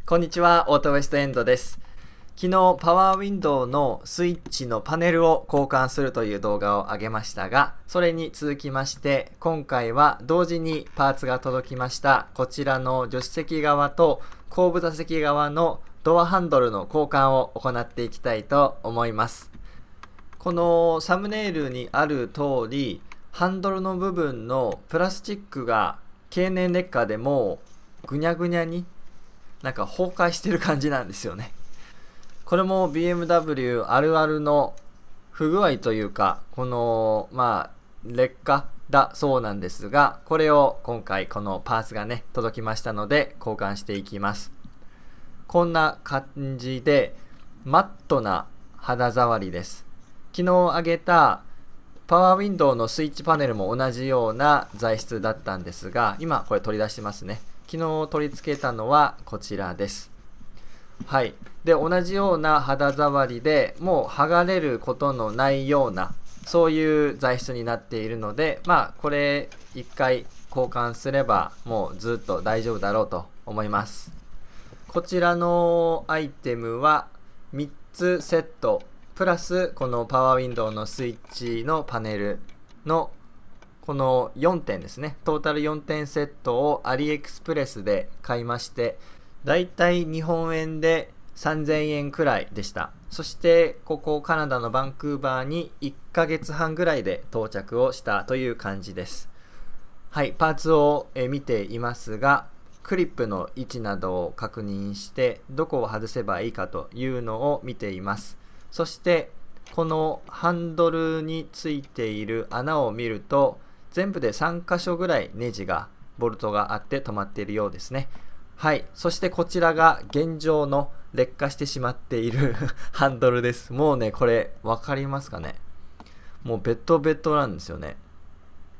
こんにちは、オートウェストエンドです。昨日、パワーウィンドウのスイッチのパネルを交換するという動画を上げましたが、それに続きまして、今回は同時にパーツが届きました、こちらの助手席側と後部座席側のドアハンドルの交換を行っていきたいと思います。このサムネイルにある通り、ハンドルの部分のプラスチックが経年劣化でもうぐにゃぐにゃに崩壊してる感じなんですよね。これも BMW あるあるの不具合というか、劣化だそうなんですが、これを今回このパーツがね、届きましたので交換していきます。こんな感じでマットな肌触りです。昨日上げたパワーウィンドウのスイッチパネルも同じような材質だったんですが、今これ取り出してますね。昨日取り付けたのはこちらです。はい。で、同じような肌触りでもう剥がれることのないような、そういう材質になっているので、これ一回交換すればもうずっと大丈夫だろうと思います。こちらのアイテムは3つセット、プラスこのパワーウィンドウのスイッチのパネルのこの4点ですね。トータル4点セットをアリエクスプレスで買いまして、だいたい日本円で3000円くらいでした。そしてここカナダのバンクーバーに1ヶ月半ぐらいで到着をしたという感じです。はい、パーツを見ていますが、クリップの位置などを確認してどこを外せばいいかというのを見ています。そしてこのハンドルについている穴を見ると、全部で3箇所ぐらいネジがボルトがあって止まっているようですね。はい。そしてこちらが現状の劣化してしまっているハンドルです。もうね、これ分かりますかね。もうベトベトなんですよね。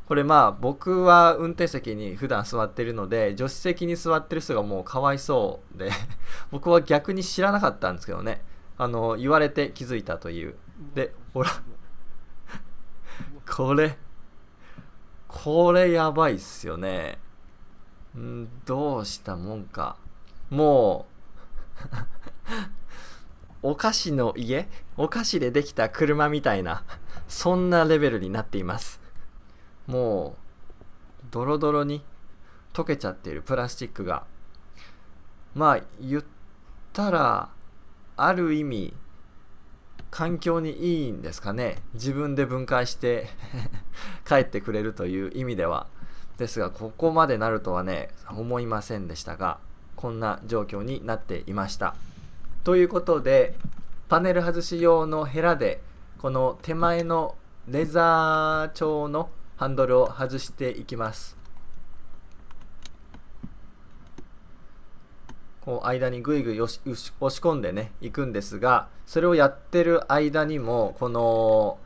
これ僕は運転席に普段座ってるので、助手席に座ってる人がもうかわいそうで僕は逆に知らなかったんですけどね。言われて気づいたという。で、ほらこれやばいっすよね。どうしたもんか。もうお菓子の家、お菓子でできた車みたいな、そんなレベルになっています。もうドロドロに溶けちゃっているプラスチックが、言ったらある意味環境にいいんですかね。自分で分解して帰ってくれるという意味ではですが、ここまでなるとはね、思いませんでしたが、こんな状況になっていました。ということで、パネル外し用のヘラでこの手前のレザー調のハンドルを外していきます。こう間にぐいぐい押し込んでねいくんですが、それをやってる間にもこの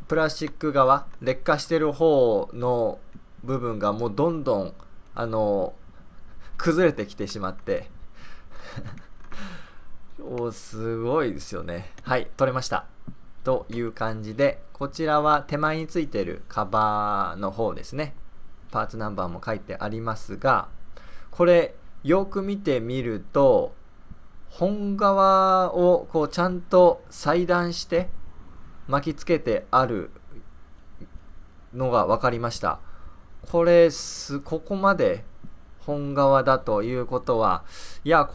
プラスチック側、劣化してる方の部分がもうどんどん崩れてきてしまってすごいですよね。はい、取れましたという感じで、こちらは手前についているカバーの方ですね。パーツナンバーも書いてありますが、これよく見てみると、本側をこうちゃんと裁断して巻きつけてあるのが分かりました。ここまで本側だということは、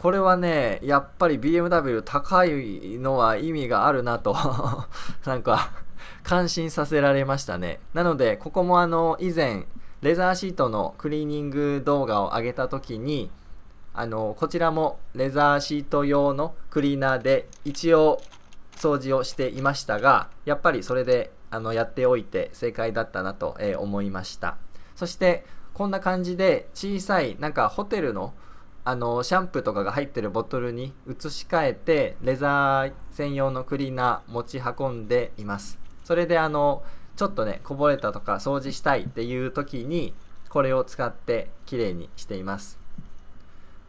これはね、やっぱり BMW 高いのは意味があるなと感心させられましたね。なのでここも以前レザーシートのクリーニング動画を上げた時に、こちらもレザーシート用のクリーナーで一応掃除をしていましたが、やっぱりそれでやっておいて正解だったなと思いました。そしてこんな感じで小さいホテルのシャンプーとかが入ってるボトルに移し替えて、レザー専用のクリーナー持ち運んでいます。それでちょっとねこぼれたとか掃除したいっていう時にこれを使ってきれいにしています。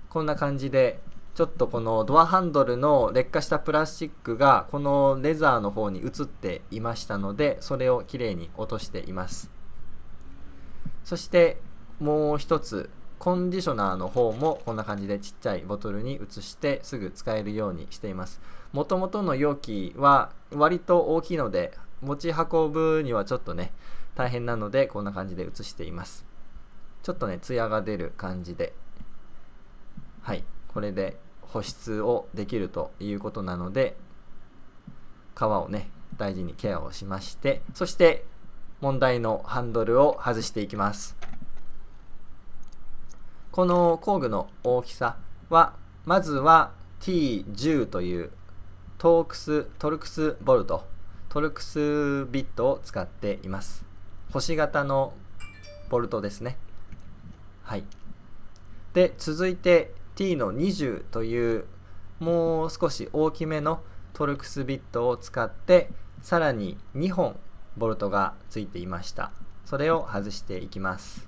こんな感じでちょっとこのドアハンドルの劣化したプラスチックがこのレザーの方に移っていましたので、それをきれいに落としています。そしてもう一つコンディショナーの方もこんな感じでちっちゃいボトルに移してすぐ使えるようにしています。もともとの容器は割と大きいので持ち運ぶにはちょっとね大変なので、こんな感じで移しています。ちょっとねツヤが出る感じで、はい、これで保湿をできるということなので、皮をね大事にケアをしまして、そして問題のハンドルを外していきます。この工具の大きさは、まずは T10 というトルクスボルト、トルクスビットを使っています。星型のボルトですね。はい。で、続いて T の20というもう少し大きめのトルクスビットを使って、さらに2本ボルトがついていました。それを外していきます。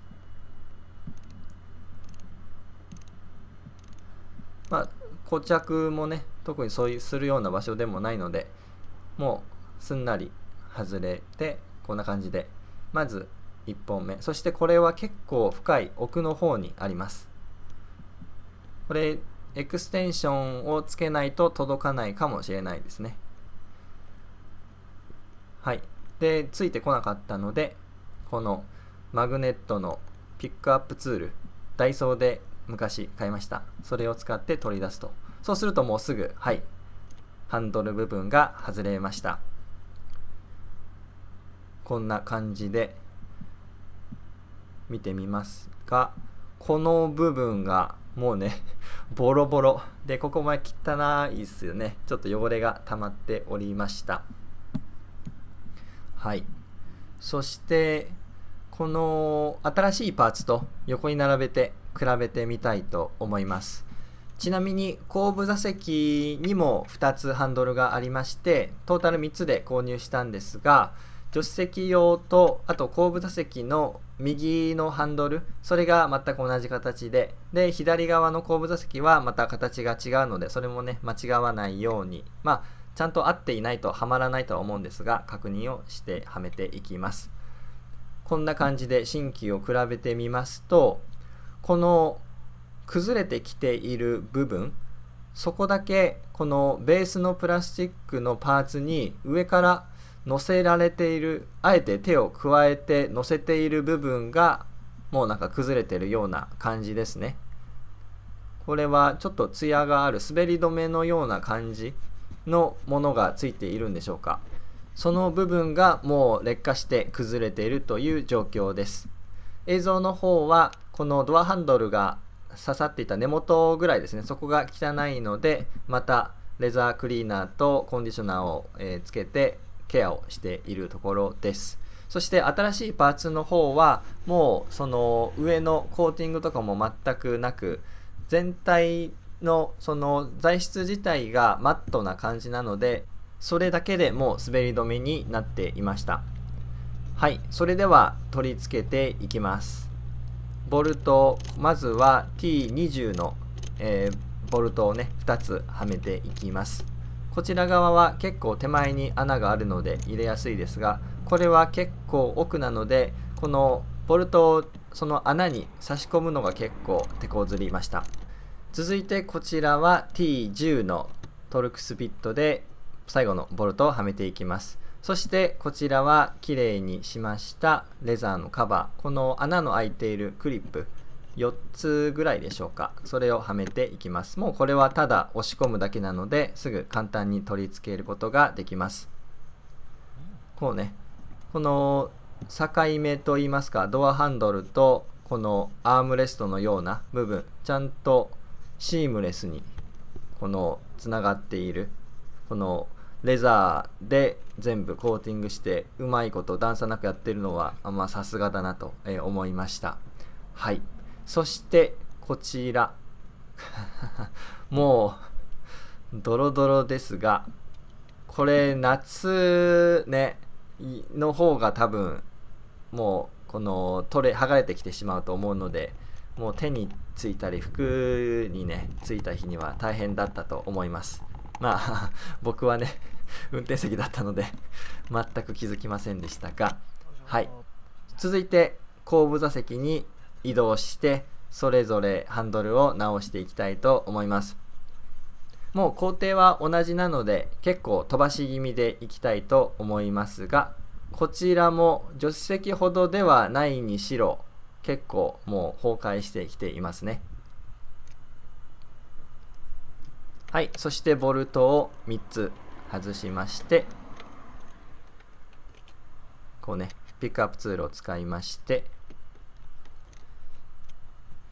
固着もね特にそういうするような場所でもないので、もうすんなり外れて、こんな感じでまず1本目、そしてこれは結構深い奥の方にあります。これエクステンションをつけないと届かないかもしれないですね。はい。でついてこなかったので、このマグネットのピックアップツール、ダイソーで昔買いました。それを使って取り出すと、そうするともうすぐ、はい、ハンドル部分が外れました。こんな感じで見てみますが、この部分がもうねボロボロで、ここまで汚いですよね。ちょっと汚れが溜まっておりました。はい。そしてこの新しいパーツと横に並べて比べてみたいと思います。ちなみに後部座席にも2つハンドルがありまして、トータル3つで購入したんですが、助手席用とあと後部座席の右のハンドル、それが全く同じ形で、左側の後部座席はまた形が違うので、それもね間違わないように、ちゃんと合っていないとはまらないとは思うんですが、確認をしてはめていきます。こんな感じで新規を比べてみますと、この崩れてきている部分、そこだけこのベースのプラスチックのパーツに上から乗せられている、あえて手を加えて乗せている部分がもうなんか崩れてるような感じですね。これはちょっとツヤがある滑り止めのような感じのものがついているんでしょうか。その部分がもう劣化して崩れているという状況です。映像の方はこのドアハンドルが刺さっていた根元ぐらいですね、そこが汚いので、またレザークリーナーとコンディショナーをつけてケアをしているところです。そして新しいパーツの方はもうその上のコーティングとかも全くなく、全体のその材質自体がマットな感じなので、それだけでもう滑り止めになっていました。はい、それでは取り付けていきます。ボルト、まずは T20 の、ボルトをね2つはめていきます。こちら側は結構手前に穴があるので入れやすいですが、これは結構奥なので、このボルトをその穴に差し込むのが結構手こずりました。続いてこちらは T10 のトルクスビットで最後のボルトをはめていきます。そしてこちらはきれいにしましたレザーのカバー、この穴の開いているクリップ4つぐらいでしょうか、それをはめていきます。もうこれはただ押し込むだけなのですぐ簡単に取り付けることができます。こうね、この境目といいますか、ドアハンドルとこのアームレストのような部分、ちゃんとシームレスにこのつながっている、このレザーで全部コーティングしてうまいこと段差なくやってるのはさすがだなと思いました。はい。そしてこちらもうドロドロですが、これ夏ねの方が多分もうこの剥がれてきてしまうと思うので、もう手についたり服にねついた日には大変だったと思います。僕はね運転席だったので全く気づきませんでしたが、はい。続いて後部座席に移動して、それぞれハンドルを直していきたいと思います。もう工程は同じなので結構飛ばし気味でいきたいと思いますが、こちらも助手席ほどではないにしろ結構もう崩壊してきていますね。はい、そしてボルトを3つ外しまして、こうねピックアップツールを使いまして、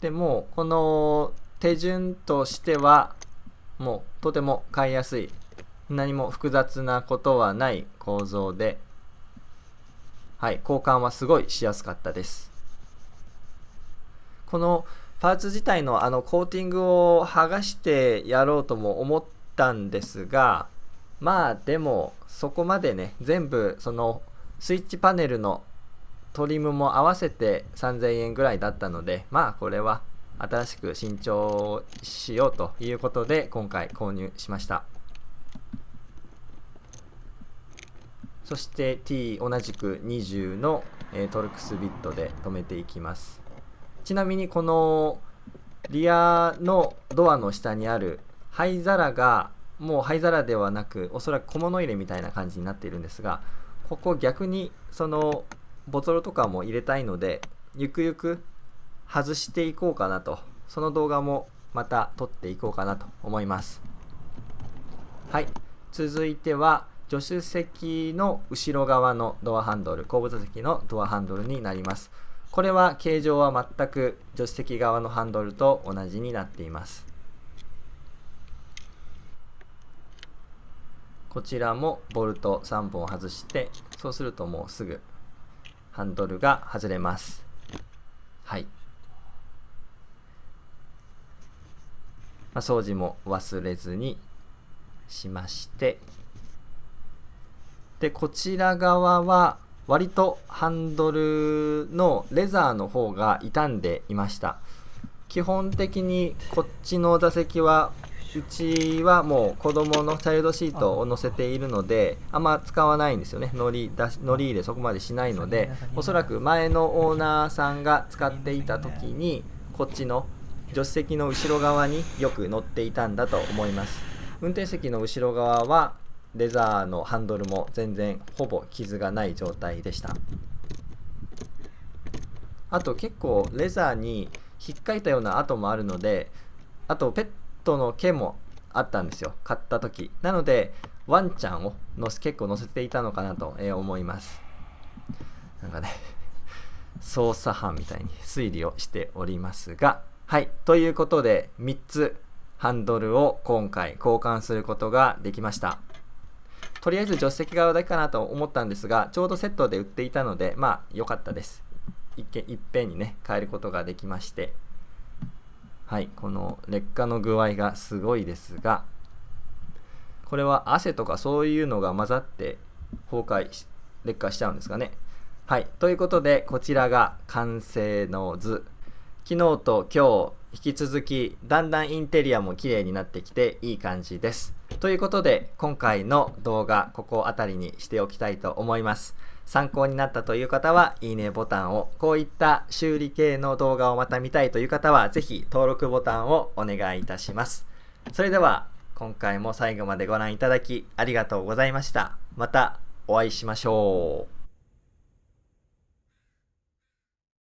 でもうこの手順としてはもうとても買いやすい、何も複雑なことはない構造で、はい、交換はすごいしやすかったです。このパーツ自体のコーティングを剥がしてやろうとも思ったんですが、まあでもそこまでね、全部そのスイッチパネルのトリムも合わせて3000円ぐらいだったので、まあこれは新しく新調しようということで今回購入しました。そして T 同じく20のトルクスビットで留めていきます。ちなみにこのリアのドアの下にある灰皿がもう灰皿ではなく、おそらく小物入れみたいな感じになっているんですが、ここ逆にそのボトルとかも入れたいので、ゆくゆく外していこうかなと、その動画もまた撮っていこうかなと思います。はい、続いては助手席の後ろ側のドアハンドル、後部座席のドアハンドルになります。これは形状は全く助手席側のハンドルと同じになっています。こちらもボルト3本外して、そうするともうすぐハンドルが外れます。はい。掃除も忘れずにしまして、でこちら側は割とハンドルのレザーの方が傷んでいました。基本的にこっちの座席はうちはもう子供のチャイルドシートを乗せているのであんま使わないんですよね。乗り入れそこまでしないので、おそらく前のオーナーさんが使っていた時にこっちの助手席の後ろ側によく乗っていたんだと思います。運転席の後ろ側はレザーのハンドルも全然ほぼ傷がない状態でした。あと結構レザーに引っかいたような跡もあるので、あとペットの毛もあったんですよ、買った時。なのでワンちゃんを結構乗せていたのかなと思います。なんかね捜査班みたいに推理をしておりますが、はい、ということで3つハンドルを今回交換することができました。とりあえず助手席側だけかなと思ったんですが、ちょうどセットで売っていたのでまあ良かったです。いっぺんにね変えることができまして、はい、この劣化の具合がすごいですが、これは汗とかそういうのが混ざって劣化しちゃうんですかね。はい、ということでこちらが完成の図。昨日と今日引き続きだんだんインテリアも綺麗になってきていい感じです。ということで今回の動画ここあたりにしておきたいと思います。参考になったという方はいいねボタンを、こういった修理系の動画をまた見たいという方はぜひ登録ボタンをお願いいたします。それでは今回も最後までご覧いただきありがとうございました。またお会いしましょう。